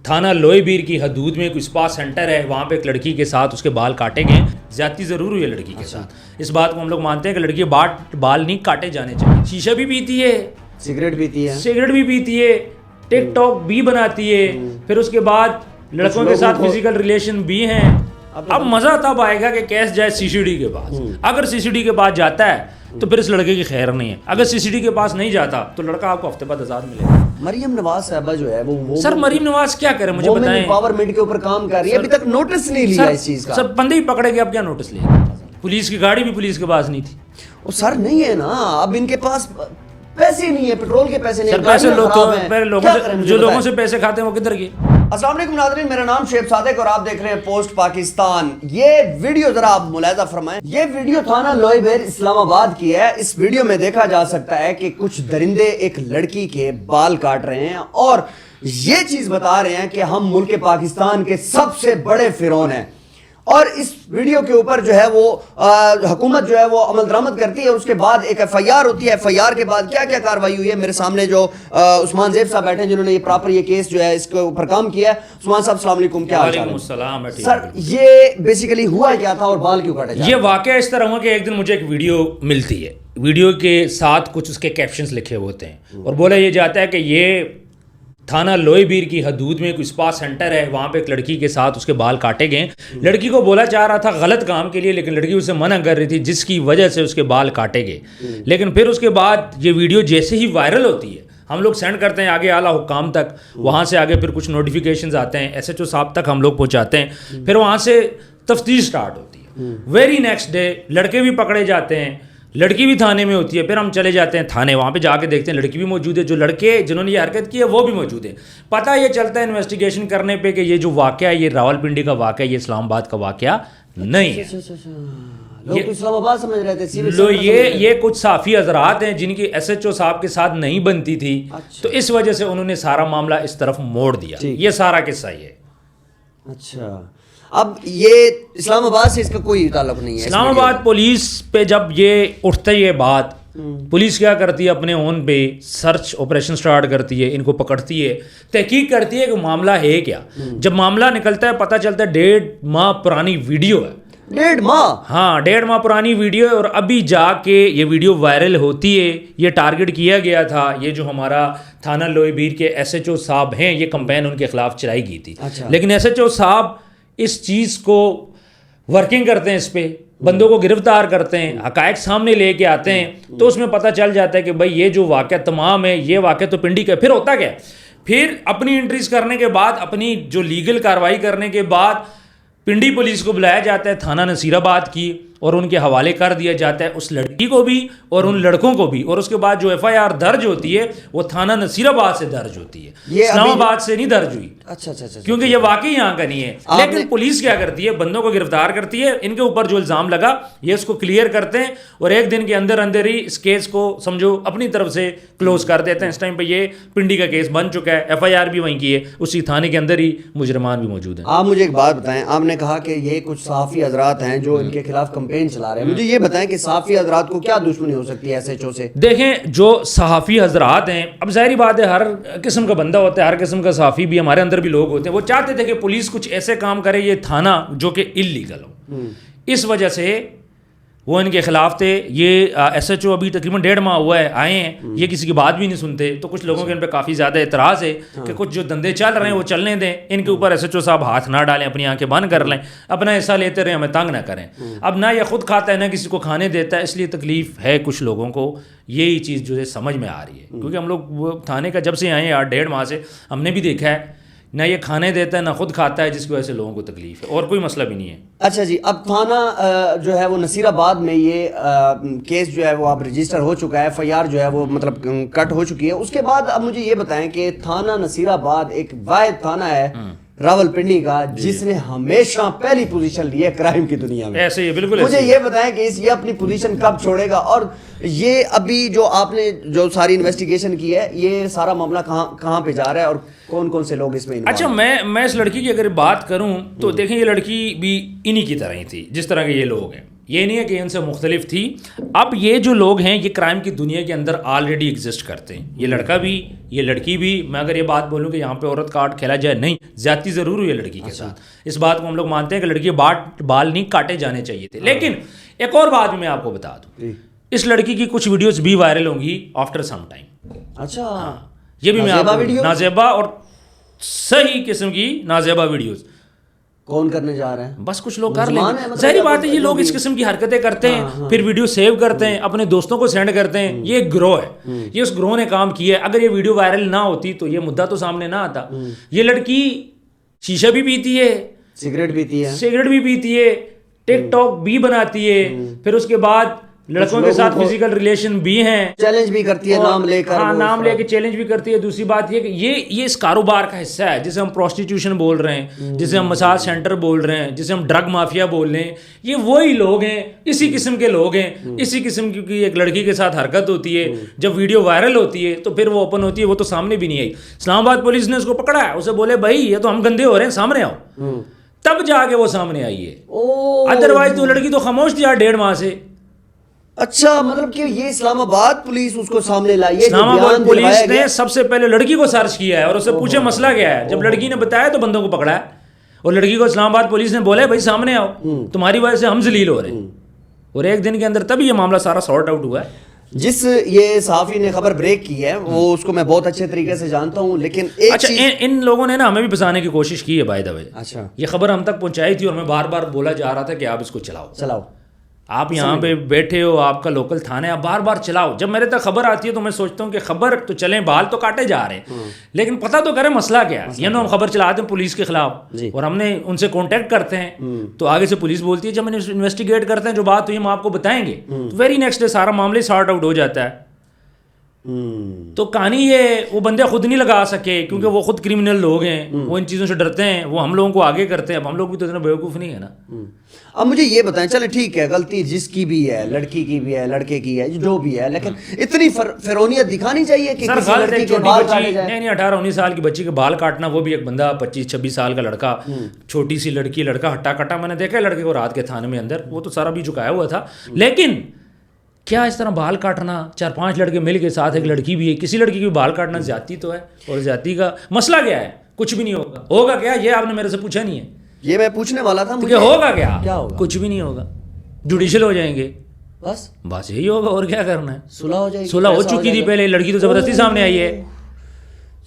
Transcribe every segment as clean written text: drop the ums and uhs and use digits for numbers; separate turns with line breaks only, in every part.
تھانہ لوئے بیر کی حدود میں کوئی اسپا سینٹر ہے, وہاں پہ ایک لڑکی کے ساتھ اس کے بال کاٹے گئے. زیادتی ضرور ہوئی ہے لڑکی کے ساتھ, اس بات کو ہم لوگ مانتے ہیں کہ لڑکی کے بال نہیں کاٹے جانے چاہیے. شیشہ بھی پیتی ہے,
سگریٹ
بھی پیتی ہے, ٹک ٹاک بھی بناتی ہے, پھر اس کے بعد لڑکوں کے ساتھ فزیکل ریلیشن بھی ہیں. اب مزہ تب آئے گا کہ کیس جائے سی سی ڈی کے پاس. اگر سی سی ڈی کے پاس جاتا ہے تو پھر اس لڑکے کی خیر نہیں ہے. اگر سی سی ڈی کے پاس نہیں جاتا تو لڑکا آپ کو ہفتے بعد آزاد ملے گا.
مریم نواز صاحبہ جو ہے وہ
سر مریم نواز کیا کرے مجھے بتائیں,
امپاورمنٹ کے اوپر کام کر رہی ہے, ابھی تک نوٹس نہیں لیا اس چیز کا.
سر بندے ہی پکڑے گئے, اب کیا نوٹس لے گا. پولیس کی گاڑی بھی پولیس کے پاس نہیں تھی.
وہ سر نہیں ہے نا, اب ان کے پاس پیسے نہیں ہے, پیٹرول کے پیسے نہیں.
سر پیسے جو لوگوں سے پیسے کھاتے ہیں وہ کدھر گئے.
السلام علیکم ناظرین, میرا نام شعیب صادق اور آپ دیکھ رہے ہیں پوسٹ پاکستان. یہ ویڈیو ذرا آپ ملاحظہ فرمائیں. یہ ویڈیو تھانہ لوئے بیر اسلام آباد کی ہے. اس ویڈیو میں دیکھا جا سکتا ہے کہ کچھ درندے ایک لڑکی کے بال کاٹ رہے ہیں اور یہ چیز بتا رہے ہیں کہ ہم ملک پاکستان کے سب سے بڑے فرعون ہیں. اور اس ویڈیو کے اوپر جو ہے وہ حکومت جو ہے وہ عمل درآمد کرتی ہے. اس کے بعد ایک ایف آئی آر ہوتی ہے. ایف آئی آر کے بعد کیا کیا کاروائی ہوئی ہے, میرے سامنے جو عثمان زیب صاحب بیٹھے ہیں جنہوں نے یہ پراپر یہ کیس جو ہے اس کے اوپر کام کیا ہے. عثمان صاحب السلام علیکم, کیا حال ہے سر؟ یہ بیسیکلی ہوا کیا تھا اور بال کیوں کاٹے جا رہے ہیں؟
یہ واقعہ اس طرح ہوا کہ ایک دن مجھے ایک ویڈیو ملتی ہے, ویڈیو کے ساتھ کچھ اس کے کیپشنز لکھے ہوتے ہیں اور بولا یہ جاتا ہے کہ یہ تھانہ لوئے بیر کی حدود میں کوئی اسپا سینٹر ہے, وہاں پہ ایک لڑکی کے ساتھ اس کے بال کاٹے گئے. لڑکی کو بولا چاہ رہا تھا غلط کام کے لیے, لیکن لڑکی اسے منع کر رہی تھی جس کی وجہ سے اس کے بال کاٹے گئے. لیکن پھر اس کے بعد یہ ویڈیو جیسے ہی وائرل ہوتی ہے, ہم لوگ سینڈ کرتے ہیں آگے اعلیٰ حکام تک, وہاں سے آگے پھر کچھ نوٹیفیکیشنز آتے ہیں, ایس ایچ او صاحب تک ہم لوگ پہنچاتے ہیں, پھر وہاں سے تفتیش سٹارٹ ہوتی ہے. ویری نیکسٹ ڈے لڑکے بھی پکڑے جاتے ہیں, لڑکی بھی تھانے میں ہوتی ہے. پھر ہم چلے جاتے ہیں تھانے, وہاں پہ جا کے دیکھتے ہیں لڑکی بھی موجود ہے, جو لڑکے جنہوں نے یہ حرکت کی ہے وہ بھی موجود ہیں. پتہ یہ چلتا ہے انویسٹیگیشن کرنے پہ کہ یہ جو واقعہ ہے یہ راولپنڈی کا واقعہ, یہ اسلام آباد کا واقعہ نہیں ہے.
لوگ اسلام آباد سمجھ رہے تھے.
یہ کچھ صحافی حضرات ہیں جن کی ایس ایچ او صاحب کے ساتھ نہیں بنتی تھی, تو اس وجہ سے انہوں نے سارا معاملہ اس طرف موڑ دیا. یہ سارا قصہ ہی ہے.
اچھا, اب یہ اسلام آباد سے اس کا کوئی تعلق نہیں ہے.
اسلام آباد پولیس پہ جب یہ اٹھتا ہے یہ بات, پولیس کیا کرتی ہے اپنے اون پہ سرچ آپریشن سٹارٹ کرتی ہے, ان کو پکڑتی ہے, تحقیق کرتی ہے کہ معاملہ ہے کیا. جب معاملہ نکلتا ہے پتہ چلتا ہے 1.5 ماہ پرانی ویڈیو ہے.
1.5 ماہ؟
ہاں 1.5 ماہ پرانی ویڈیو ہے. اور ابھی جا کے یہ ویڈیو وائرل ہوتی ہے. یہ ٹارگٹ کیا گیا تھا, یہ جو ہمارا تھانہ لوئے بیر کے ایس ایچ او صاحب ہیں, یہ کمپین ان کے خلاف چلائی گئی تھی. لیکن ایس ایچ او صاحب اس چیز کو ورکنگ کرتے ہیں, اس پہ بندوں کو گرفتار کرتے ہیں, حقائق سامنے لے کے آتے ہیں, تو اس میں پتہ چل جاتا ہے کہ بھائی یہ جو واقعہ تمام ہے یہ واقعہ تو پنڈی کا. پھر ہوتا کیا, پھر اپنی انٹریز کرنے کے بعد, اپنی جو لیگل کارروائی کرنے کے بعد پنڈی پولیس کو بلایا جاتا ہے, تھانہ نصیر آباد کی, اور ان کے حوالے کر دیا جاتا ہے اس لڑکی کو بھی اور ان لڑکوں کو بھی. اور اس کے بعد جو ایف آئی آر درج ہوتی ہے وہ تھانہ نصیر آباد سے درج ہوتی ہے, اسلام آباد سے نہیں درج ہوئی.
اچھا,
کیونکہ یہ واقعی یہاں کا نہیں ہے. لیکن پولیس کیا کرتی ہے, بندوں کو گرفتار کرتی ہے, ان کے اوپر جو الزام لگا یہ اس کو کلیئر کرتے ہیں, اور ایک دن کے اندر اندر ہی اس کیس کو سمجھو اپنی طرف سے کلوز کر دیتے ہیں. اس ٹائم پہ یہ پنڈی کا کیس بن چکا ہے, ایف آئی آر بھی وہیں کی ہے, اسی تھانے کے اندر ہی مجرمان بھی موجود ہیں.
آپ مجھے ایک بات بتائیں, آپ نے کہا کہ یہ کچھ صحافی حضرات ہیں جو ان کے خلاف کمپین چلا رہے ہیں. مجھے یہ بتائیں کہ صحافی حضرات کو کیا دشمنی ہو سکتی ہے ایس ایچ او سے؟
دیکھیں جو صحافی حضرات ہیں, اب ظاہری بات ہے ہر قسم کا بندہ ہوتا ہے, ہر قسم کا صحافی بھی, ہمارے اندر بھی لوگ ہوتے ہیں, وہ چاہتے تھے کہ پولیس کچھ ایسے کام کرے یہ تھانہ جو کہ اللیگل ہو. اس وجہ سے وہ ان کے خلاف تھے. یہ ایس ایچ او ابھی تقریباً 1.5 ماہ ہوا ہے آئے ہیں, یہ کسی کی بات بھی نہیں سنتے. تو کچھ لوگوں کے ان پہ کافی زیادہ اعتراض ہے کہ کچھ جو دندے چل رہے ہیں وہ چلنے دیں, ان کے اوپر ایس ایچ او صاحب ہاتھ نہ ڈالیں, اپنی آنکھیں بند کر لیں, اپنا حصہ لیتے رہیں, ہمیں تنگ نہ کریں. اب نہ یہ خود کھاتا ہے نہ کسی کو کھانے دیتا ہے, اس لیے تکلیف ہے کچھ لوگوں کو. یہی چیز جو ہے سمجھ میں آ رہی ہے, کیونکہ ہم لوگ وہ تھانے کا جب سے آئے ہیں 1.5 ماہ سے, ہم نے بھی دیکھا ہے نہ یہ کھانے دیتا ہے نہ خود کھاتا ہے, جس کی وجہ سے لوگوں کو تکلیف ہے, اور کوئی مسئلہ بھی نہیں ہے.
اچھا جی, اب تھانہ جو ہے وہ نصیر آباد میں یہ کیس جو ہے وہ اب رجسٹر ہو چکا ہے, ایف آئی آر جو ہے وہ مطلب کٹ ہو چکی ہے. اس کے بعد اب مجھے یہ بتائیں کہ تھانہ نصیر آباد ایک واحد تھانہ ہے راولپنڈی کا جس نے ہمیشہ پہلی پوزیشن لی ہے کرائم کی دنیا میں.
ایسے ہی بالکل.
مجھے یہ بتائیں کہ یہ اپنی پوزیشن کب چھوڑے گا, اور یہ ابھی جو آپ نے جو ساری انویسٹیگیشن کی ہے یہ سارا معاملہ کہاں پہ جا رہا ہے اور کون کون سے لوگ اس میں؟
اچھا, میں اس لڑکی کی اگر بات کروں تو دیکھیں یہ لڑکی بھی انہی کی طرح ہی تھی جس طرح کے یہ لوگ ہیں. یہ نہیں ہے کہ ان سے مختلف تھی. اب یہ جو لوگ ہیں یہ کرائم کی دنیا کے اندر آلریڈی ایگزسٹ کرتے ہیں. یہ لڑکا بھی یہ لڑکی بھی. میں اگر یہ بات بولوں کہ یہاں پہ عورت کاٹ کھیلا جائے, نہیں, زیادتی ضرور ہوئی ہے لڑکی کے ساتھ. اس بات کو ہم لوگ مانتے ہیں کہ لڑکی کے بال نہیں کاٹے جانے چاہیے تھے. لیکن ایک اور بات بھی میں آپ کو بتا دوں, اس لڑکی کی کچھ ویڈیوز بھی وائرل ہوں گی آفٹر سم ٹائم.
اچھا,
یہ بھی میں آپ کو نازیبا اور صحیح قسم کی نازیبا ویڈیوز.
کون کرنے جا رہے ہیں؟
بس کچھ لوگ کر لیں گے, ظاہری بات ہے. یہ لوگ اس قسم کی حرکتیں کرتے ہیں, پھر ویڈیو سیو کرتے ہیں, اپنے دوستوں کو سینڈ کرتے ہیں. یہ ایک گروہ ہے, یہ اس گروہ نے کام کیا ہے. اگر یہ ویڈیو وائرل نہ ہوتی تو یہ مدعا تو سامنے نہ آتا. یہ لڑکی شیشہ بھی پیتی ہے,
سگریٹ
بھی پیتی ہے, ٹک ٹاک بھی بناتی ہے, پھر اس کے بعد لڑکوں کے ساتھ فزیکل ریلیشن بھی ہیں,
چیلنج بھی کرتی ہے, نام لے کر,
ہاں نام لے کے چیلنج بھی کرتی ہے. دوسری بات یہ کہ یہ اس کاروبار کا حصہ ہے جسے ہم پروسٹیٹیوشن بول رہے ہیں, جسے ہم مساج سینٹر بول رہے ہیں, جسے ہم ڈرگ مافیا بول رہے ہیں. یہ وہی لوگ ہیں, اسی قسم کے لوگ ہیں. اسی قسم کی ایک لڑکی کے ساتھ حرکت ہوتی ہے. جب ویڈیو وائرل ہوتی ہے تو پھر وہ اوپن ہوتی ہے. وہ تو سامنے بھی نہیں آئی. اسلام آباد پولیس نے اس کو پکڑا ہے, اسے بولے بھائی یہ تو ہم گندے ہو رہے ہیں, سامنے آؤ. تب جا کے وہ سامنے آئی ہے, ادروائز تو لڑکی تو خاموش تھی 1.5 ماہ سے.
اچھا, مطلب کہ یہ اسلام آباد پولیس اس کو سامنے لائی ہے.
اسلام آباد پولیس نے سب سے پہلے لڑکی کو سرچ کیا ہے اور اسے پوچھے مسئلہ کیا ہے. جب لڑکی نے بتایا تو بندوں کو پکڑا ہے, اور لڑکی کو اسلام آباد پولیس نے بولا بھائی سامنے آؤ, تمہاری وجہ سے ہم ذلیل ہو رہے ہیں. اور 1 دن کے اندر تب یہ معاملہ سارا سارٹ آؤٹ ہوا ہے.
جس یہ صحافی نے خبر بریک کی ہے وہ اس کو میں بہت اچھے طریقے سے جانتا ہوں, لیکن
اچھا ان لوگوں نے نا ہمیں بھی بچانے کی کوشش کی ہے بائی دا وے.
اچھا,
یہ خبر ہم تک پہنچائی تھی اور میں بار بار بولا جا رہا تھا کہ آپ اس کو چلاؤ. آپ یہاں پہ بیٹھے ہو, آپ کا لوکل تھانہ ہے, آپ بار بار چلاؤ. جب میرے تک خبر آتی ہے تو میں سوچتا ہوں کہ خبر تو چلیں, بال تو کاٹے جا رہے ہیں, لیکن پتہ تو کریں مسئلہ کیا ہے. یہ نا ہم خبر چلاتے ہیں پولیس کے خلاف اور ہم نے ان سے کانٹیکٹ کرتے ہیں, تو آگے سے پولیس بولتی ہے جب ہم انویسٹیگیٹ کرتے ہیں جو بات ہوئی ہم آپ کو بتائیں گے, تو ویری نیکسٹ ڈے سارا معاملہ سارٹ آؤٹ ہو جاتا ہے. تو کہانی یہ وہ بندے خود نہیں لگا سکے کیونکہ وہ خود کرمنل لوگ ہیں, وہ ان چیزوں سے ڈرتے ہیں, وہ ہم لوگوں کو آگے کرتے ہیں. اب ہم لوگ بھی تو اتنا بیوقوف نہیں ہے نا.
اب مجھے یہ بتائیں, چلے ٹھیک ہے غلطی جس کی بھی ہے, لڑکی کی بھی ہے, لڑکے کی ہے, جو بھی ہے, لیکن اتنی فرونیت دکھانی چاہیے کہ کسی لڑکی کے بال کاٹے جائیں.
نہیں 18-19 سال کی بچی کے بال کاٹنا, وہ بھی ایک بندہ 25-26 سال کا لڑکا, چھوٹی سی لڑکی, لڑکا ہٹا کٹا. میں نے دیکھا ہے لڑکے کو رات کے تھانے میں اندر, وہ تو سارا بھی جھکایا ہوا تھا. لیکن کیا اس طرح بال کاٹنا, 4-5 لڑکے مل کے ساتھ ایک لڑکی بھی ہے, کسی لڑکی کی بال کاٹنا زیادتی تو ہے. اور زیادتی کا مسئلہ کیا ہے؟ کچھ بھی نہیں ہوگا کیا؟ یہ آپ نے میرے سے پوچھا نہیں ہے.
یہ میں پوچھنے والا تھا
کہ ہوگا کیا ہوگا؟ کچھ بھی نہیں ہوگا, جوڈیشل ہو جائیں گے, بس یہی ہوگا. اور کیا کرنا ہے؟
صلح ہو جائے گی.
صلح ہو چکی تھی پہلے, لڑکی تو زبردستی سامنے آئی ہے.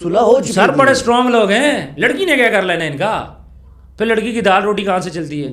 صلح ہو چکی,
سر بڑے اسٹرانگ لوگ ہیں, لڑکی نے کیا کر لینا ان کا؟ پھر لڑکی کی دال روٹی کہاں سے چلتی ہے؟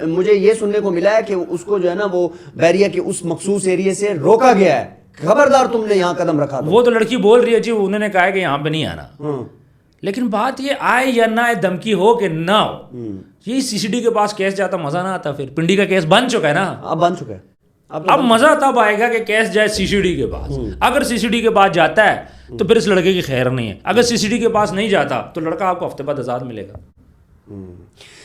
مجھے یہ سننے کو ملا ہے کہ اس کو جو ہے نا وہ بیریا کے اس مخصوص ایریے سے روکا گیا ہے, خبردار تم نے یہاں قدم رکھا.
وہ تو لڑکی بول رہی ہے جی, انہوں نے کہا کہ یہاں پہ نہیں آنا. لیکن بات یہ آئے یا نہ آئے, دھمکی ہو کہ نہ ہو, یہی سی سی ڈی کے پاس کیس جاتا مزہ نہ آتا. پھر پنڈی کا کیس بن چکا ہے نا,
اب بن چکا ہے.
اب مزہ تب آئے گا کہ کیس جائے سی سی ڈی کے پاس. اگر سی سی ڈی کے پاس جاتا ہے تو پھر اس لڑکے کی خیر نہیں ہے. اگر سی سی ڈی کے پاس نہیں جاتا تو لڑکا آپ کو ہفتے بعد آزاد ملے گا.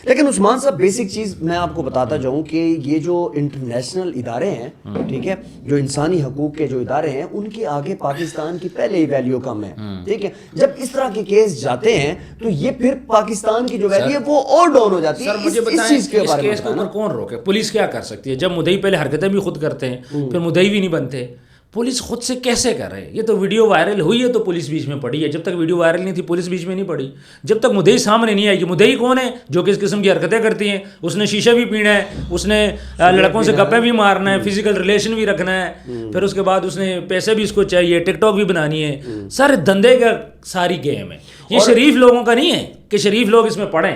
لیکن عثمان صاحب بیسک چیز میں آپ کو بتاتا جاؤں کہ یہ جو انٹرنیشنل ادارے ہیں, ٹھیک ہے, جو انسانی حقوق کے جو ادارے ہیں, ان کے آگے پاکستان کی پہلے ہی ویلیو کم ہے. ٹھیک ہے, جب اس طرح کے کیس جاتے ہیں تو یہ پھر پاکستان کی جو ویلیو ہے وہ اور ڈاؤن ہو جاتی ہے.
سر مجھے بتائیں اس کیس کے اوپر کون روکے؟ پولیس کیا کر سکتی ہے جب مدعی پہلے حرکتیں بھی خود کرتے ہیں, پھر مدعی بھی نہیں بنتے؟ پولیس خود سے کیسے کر رہے ہیں؟ یہ تو ویڈیو وائرل ہوئی ہے تو پولیس بیچ میں پڑی ہے. جب تک ویڈیو وائرل نہیں تھی پولیس بیچ میں نہیں پڑی. جب تک مدعی سامنے نہیں آئی کہ مدعی کون ہے, جو کس قسم کی حرکتیں کرتی ہیں, اس نے شیشہ بھی پینا ہے, اس نے لڑکوں سے گپیں بھی مارنا ہے, فزیکل ریلیشن بھی رکھنا ہے, پھر اس کے بعد اس نے پیسے بھی اس کو چاہیے, ٹک ٹاک بھی بنانی ہے. سر دھندے کا ساری گیم ہے. یہ شریف لوگوں کا نہیں ہے کہ شریف لوگ اس میں پڑھیں.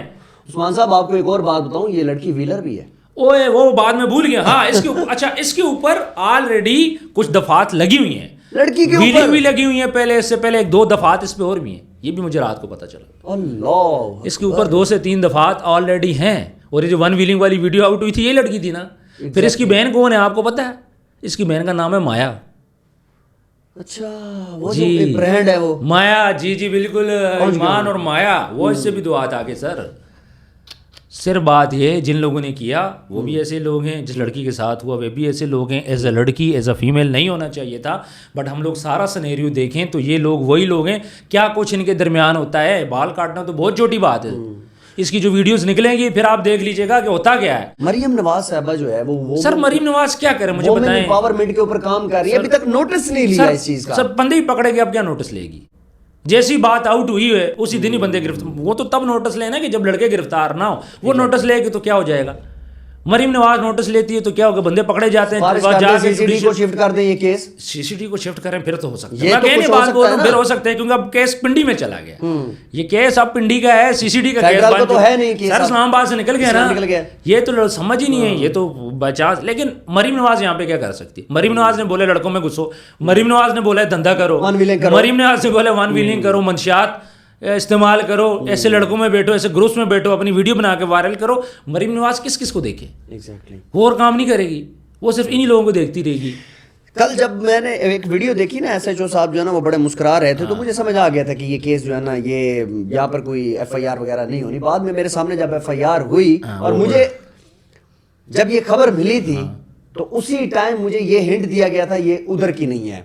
عثمان صاحب آپ کو ایک اور بات بتاؤں, یہ لڑکی ویلر بھی ہے.
اوے وہ بعد میں بھول گیا. ہاں اس کے اچھا اس کے اوپر آلریڈی کچھ دفعات لگی ہوئی ہیں,
لڑکی کے
اوپر بھی لگی ہوئی ہیں پہلے, اس سے پہلے 1-2 دفعات اس پہ اور بھی ہیں. یہ بھی مجھے رات کو پتہ چلا.
اللہ,
اس کے اوپر 2 سے 3 دفعات آلریڈی ہیں. اور یہ جو 1 ویلنگ والی ویڈیو آؤٹ ہوئی تھی یہ لڑکی تھی نا. پھر اس کی بہن کون ہے آپ کو پتہ ہے؟ اس کی بہن کا نام ہے مایا.
اچھا, وہ جو برانڈ ہے وہ
مایا. جی جی بالکل, ایمان اور مایا, وہ اس سے بھی 2 ہاتھ آگے. سر صرف بات یہ جن لوگوں نے کیا وہ بھی ایسے لوگ ہیں, جس لڑکی کے ساتھ ہوا وہ بھی ایسے لوگ ہیں. ایز اے لڑکی, ایز اے فیمیل نہیں ہونا چاہیے تھا, بٹ ہم لوگ سارا سنیریو دیکھیں تو یہ لوگ وہی لوگ ہیں. کیا کچھ ان کے درمیان ہوتا ہے, بال کاٹنا تو بہت چھوٹی بات ہے. اس کی جو ویڈیوز نکلیں گی پھر آپ دیکھ لیجئے گا کہ ہوتا کیا ہے.
مریم نواز صاحبہ جو ہے وہ
سر مریم نواز کیا کرے مجھے بتائیں.
امپاورمنٹ کے اوپر کام کر رہی ہے, ابھی تک نوٹس نہیں لیا اس چیز کا.
سر بندے ہی پکڑے گے اب کیا نوٹس لے گی. جیسی بات آؤٹ ہوئی ہے اسی دن ہی بندے گرفتار. وہ تو تب نوٹس لینا کہ جب لڑکے گرفتار نہ ہو. وہ نوٹس لے گی تو کیا ہو جائے گا. مریم نواز نوٹس لیتی ہے تو کیا ہوگا, بندے پکڑے جاتے ہیں.
سی سی ٹی کو شفٹ کر دیں, یہ کیس
سی سی ٹی کو شفٹ کریں پھر تو ہو سکتا ہے. میں کہنے بات بول رہا ہوں پھر ہو سکتا ہے کیونکہ اب کیس پنڈی میں چلا گیا. یہ کیس اب پنڈی کا ہے, سی سی ٹی کا کیس
تو ہے نہیں.
سر اسلام آباد سے نکل گیا نا. یہ تو سمجھ ہی نہیں ہے, یہ تو بچا. لیکن مریم نواز یہاں پہ کیا کر سکتی. مریم نواز نے بولے لڑکوں میں گھسو, مریم نواز نے بولا دھندا کرو, مریم نواز نے بولا ون ویلنگ کرو, منشیات استعمال کرو, ایسے لڑکوں میں بیٹھو, ایسے گروپس میں بیٹھو, اپنی ویڈیو بنا کے وائرل کرو. مریم نواز کس کس کو دیکھے, وہ اور کام نہیں کرے گی, وہ صرف انہی لوگوں کو دیکھتی رہے گی.
کل جب میں نے ایک ویڈیو دیکھی نا, ایس ایچ او صاحب جو ہے نا وہ بڑے مسکرا رہے تھے, تو مجھے سمجھ آ گیا تھا کہ یہ کیس جو ہے نا یہ یہاں پر کوئی ایف آئی آر وغیرہ نہیں ہونی. بعد میں میرے سامنے جب ایف آئی آر ہوئی اور مجھے جب یہ خبر ملی تھی تو اسی ٹائم مجھے یہ ہنٹ دیا گیا تھا یہ ادھر کی نہیں ہے,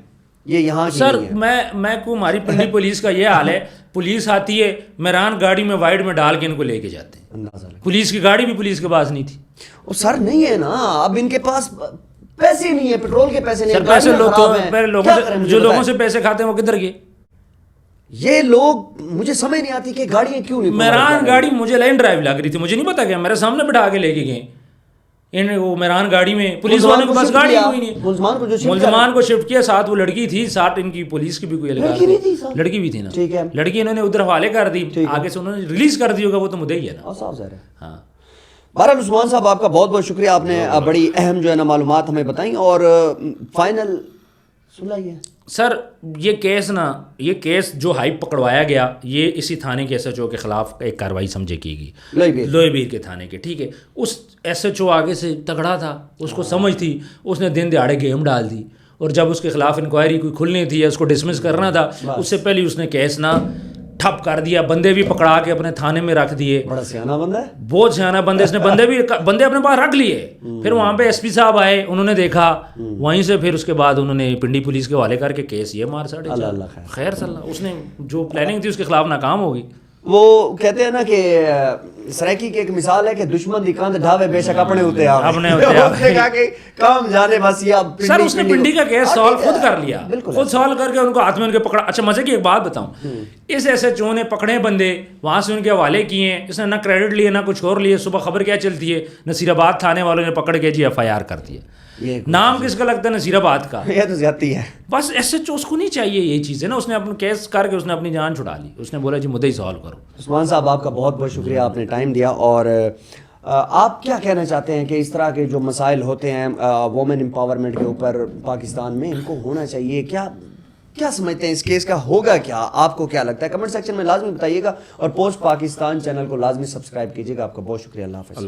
یہ یہاں کی
سر.
نہیں ہے.
میں کو ہماری پنڈی پولیس کا یہ حال ہے, پولیس آتی ہے میران گاڑی میں وائٹ میں ڈال کے ان کو لے کے جاتے ہیں. پولیس کی گاڑی بھی پولیس کے پاس نہیں تھی.
وہ سر نہیں ہے نا, اب ان کے پاس پیسے نہیں ہے, پیٹرول کے پیسے نہیں.
سر پیسے جو لوگوں سے پیسے کھاتے ہیں وہ کدھر گئے.
یہ لوگ مجھے سمجھ نہیں آتی کہ گاڑیاں کیوں نہیں.
میران گاڑی مجھے لائن ڈرائیو لگ رہی تھی, مجھے نہیں پتا کیا, میرے سامنے بٹھا کے لے کے گئے ان وہ میران گاڑی میں. پولیس والوں کے پاس گاڑی کوئی نہیں, ملزمان کو شفٹ کیا. ساتھ وہ لڑکی تھی, ساتھ ان کی پولیس کی بھی کوئی لڑکی بھی تھی نا. لڑکی انہوں نے ادھر حوالے کر دی, آگے سے انہوں نے ریلیز کر دی ہوگا, وہ تو مدعی ہے نا. ہاں
بہرحال عثمان صاحب آپ کا بہت بہت شکریہ, آپ نے بڑی اہم جو ہے نا معلومات ہمیں بتائیں. اور فائنل سنائیے
سر. یہ کیس جو ہائپ پکڑوایا گیا, یہ اسی تھانے کے ایس ایچ او کے خلاف ایک کارروائی سمجھے کی گئی, لوئے بیر کے تھانے کے. ٹھیک ہے, اس ایس ایچ او آگے سے تگڑا تھا, اس کو سمجھ تھی, اس نے دن دہاڑے گیم ڈال دی. اور جب اس کے خلاف انکوائری کوئی کھلنی تھی یا اس کو ڈسمس کرنا تھا, اس سے پہلے اس نے کیس نہ ٹھپ کر دیا. بندے بھی پکڑا کے اپنے تھانے میں رکھ دیے.
بڑا سیانا بندہ ہے,
بہت سیانا بندے. اس نے بندے اپنے پاس رکھ لیے. پھر وہاں پہ ایس پی صاحب آئے, انہوں نے دیکھا, وہیں سے پھر اس کے بعد انہوں نے پنڈی پولیس کے حوالے کر کے کیس یہ مار ساڑے خیر صلی اللہ. اس نے جو پلاننگ تھی اس کے خلاف ناکام ہو گئی.
وہ کہتے ہیں نا کہ سرائکی کی ایک مثال ہے کہ دشمن دی کاند ڈھاوے بے شک اپنے ہوتے ہیں کام جانے بس.
سر اس نے پنڈی کا کیس سالو خود کر لیا, خود سالو کر کے ان کو ہاتھ میں ان کے پکڑا. اچھا مزے کی ایک بات بتاؤں, اس ایس ایچ او نے پکڑے بندے, وہاں سے ان کے حوالے کیے ہیں, اس نے نہ کریڈٹ لیے نہ کچھ اور لیے. صبح خبر کیا چلتی ہے, نصیر آباد تھانے والوں نے پکڑ کے جی ایف آئی آر کر دیا. نام کس کا لگتا ہے, نصیر آباد کا.
یہ تو زیادتی ہے.
بس ایس ایچ او اس کو نہیں چاہیے یہ چیزیں نا. اس نے اپنا کیس کر کے اس نے اپنی جان چھڑا لی. اس نے بولا جی مدعی سالو کرو.
عثمان صاحب آپ کا بہت بہت شکریہ, آپ نے ٹائم دیا. اور آپ کیا کہنا چاہتے ہیں کہ اس طرح کے جو مسائل ہوتے ہیں وومن امپاورمنٹ کے اوپر پاکستان میں, ان کو ہونا چاہیے کیا سمجھتے ہیں اس کیس کا ہوگا کیا, آپ کو کیا لگتا ہے؟ کمنٹ سیکشن میں لازمی بتائیے گا, اور پوسٹ پاکستان چینل کو لازمی سبسکرائب کیجیے گا. آپ کا بہت شکریہ, اللہ حافظ.